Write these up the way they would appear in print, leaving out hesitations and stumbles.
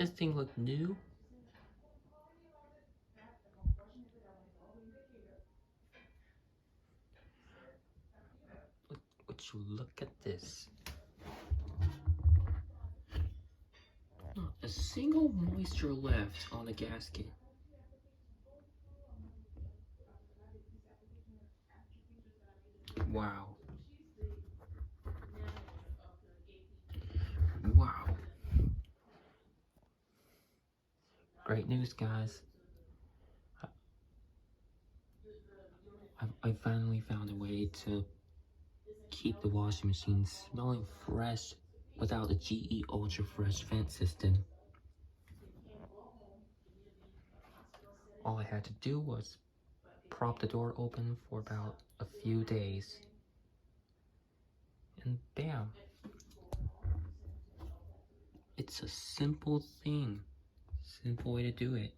This thing look new. Would you look at this? Not a single moisture left on the gasket. Wow. Wow. Great news, guys. I finally found a way to keep the washing machine smelling fresh without the GE Ultrafresh Vent System. All I had to do was prop the door open for about a few days. And bam. It's a simple thing. Simple way to do it.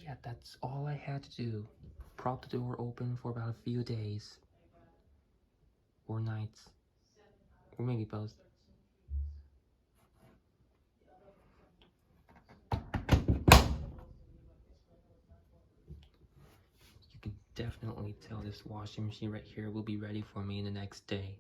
Yeah, that's all I had to do. Prop the door open for about a few days. Or nights. Or maybe both. You can definitely tell this washing machine right here will be ready for me the next day.